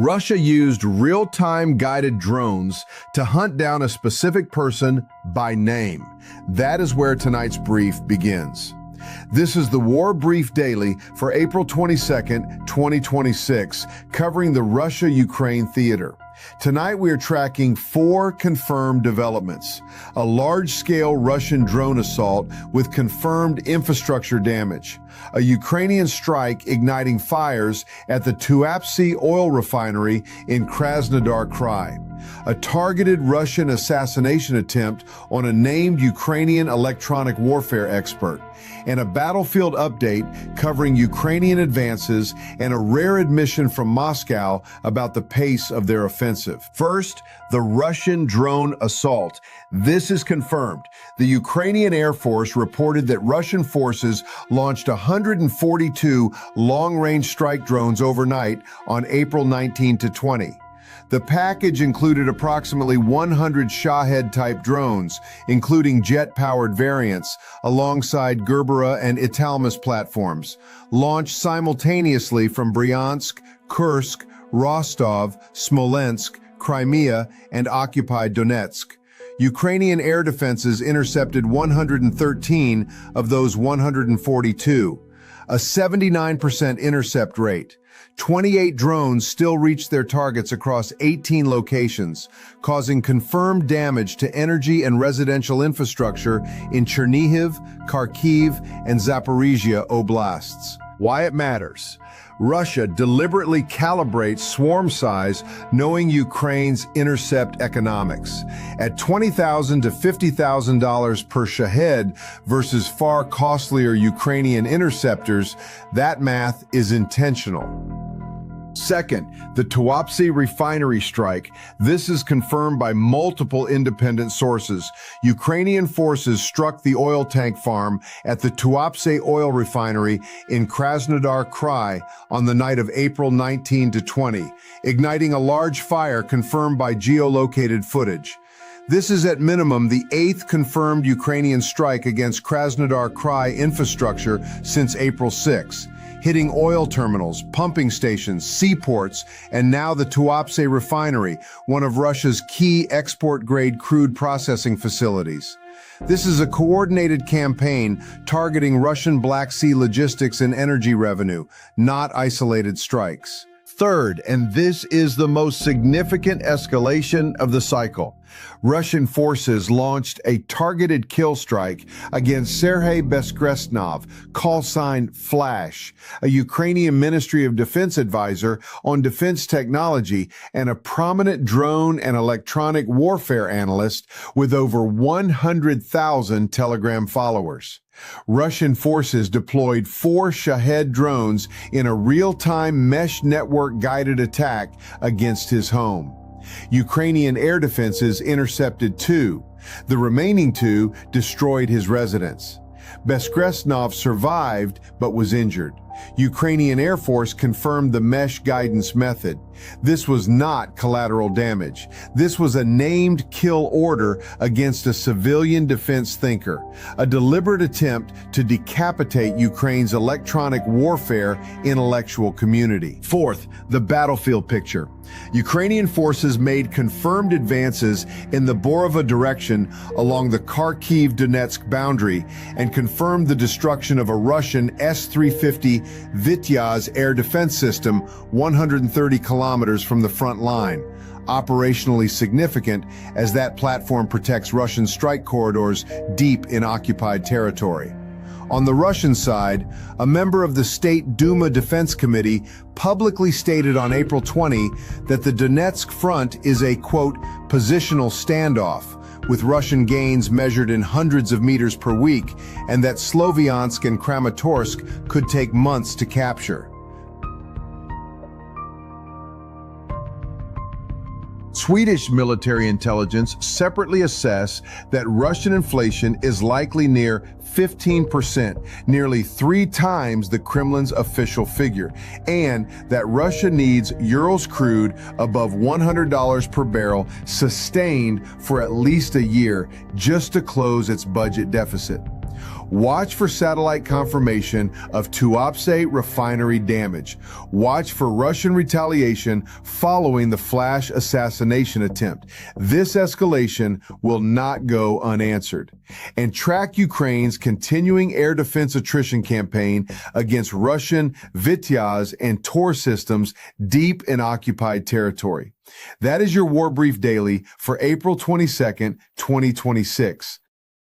Russia used real-time guided drones to hunt down a specific person by name. That is where tonight's brief begins. This is the War Brief Daily for April 22nd, 2026, covering the Russia-Ukraine theater. Tonight we are tracking 4 confirmed developments. A large-scale Russian drone assault with confirmed infrastructure damage. A Ukrainian strike igniting fires at the Tuapse oil refinery in Krasnodar Krai. A targeted Russian assassination attempt on a named Ukrainian electronic warfare expert, and a battlefield update covering Ukrainian advances and a rare admission from Moscow about the pace of their offensive. First, the Russian drone assault. This is confirmed. The Ukrainian Air Force reported that Russian forces launched 142 long-range strike drones overnight on April 19 to 20. The package included approximately 100 Shahed-type drones, including jet-powered variants, alongside Gerbera and Italmus platforms, launched simultaneously from Bryansk, Kursk, Rostov, Smolensk, Crimea, and occupied Donetsk. Ukrainian air defenses intercepted 113 of those 142, a 79% intercept rate. 28 drones still reached their targets across 18 locations, causing confirmed damage to energy and residential infrastructure in Chernihiv, Kharkiv, and Zaporizhia oblasts. Why it matters. Russia deliberately calibrates swarm size, knowing Ukraine's intercept economics. At $20,000 to $50,000 per Shahed versus far costlier Ukrainian interceptors, that math is intentional. Second, the Tuapse refinery strike. This is confirmed by multiple independent sources. Ukrainian forces struck the oil tank farm at the Tuapse oil refinery in Krasnodar Krai on the night of April 19 to 20, igniting a large fire confirmed by geolocated footage. This is at minimum the 8th confirmed Ukrainian strike against Krasnodar Krai infrastructure since April 6. Hitting oil terminals, pumping stations, seaports, and now the Tuapse refinery, one of Russia's key export-grade crude processing facilities. This is a coordinated campaign targeting Russian Black Sea logistics and energy revenue, not isolated strikes. Third, and this is the most significant escalation of the cycle, Russian forces launched a targeted kill strike against Serhiy Beskrestnov, call sign Flash, a Ukrainian Ministry of Defense advisor on defense technology and a prominent drone and electronic warfare analyst with over 100,000 Telegram followers. Russian forces deployed 4 Shahed drones in a real-time mesh network-guided attack against his home. Ukrainian air defenses intercepted 2. The remaining 2 destroyed his residence. Beskrestnov survived but was injured. Ukrainian Air Force confirmed the mesh guidance method. This was not collateral damage. This was a named kill order against a civilian defense thinker, a deliberate attempt to decapitate Ukraine's electronic warfare intellectual community. Fourth, the battlefield picture. Ukrainian forces made confirmed advances in the Borova direction along the Kharkiv-Donetsk boundary and confirmed the destruction of a Russian S-350 Vityaz air defense system 130 kilometers from the front line, operationally significant as that platform protects Russian strike corridors deep in occupied territory. On the Russian side, a member of the State Duma Defense Committee publicly stated on April 20 that the Donetsk front is a, quote, positional standoff, with Russian gains measured in hundreds of meters per week, and that Sloviansk and Kramatorsk could take months to capture. Swedish military intelligence separately assess that Russian inflation is likely near 15%, nearly 3 times the Kremlin's official figure, and that Russia needs Urals crude above $100 per barrel sustained for at least a year just to close its budget deficit. Watch for satellite confirmation of Tuapse refinery damage. Watch for Russian retaliation following the flash assassination attempt. This escalation will not go unanswered. And track Ukraine's continuing air defense attrition campaign against Russian Vityaz and Tor systems deep in occupied territory. That is your War Brief Daily for April 22nd, 2026.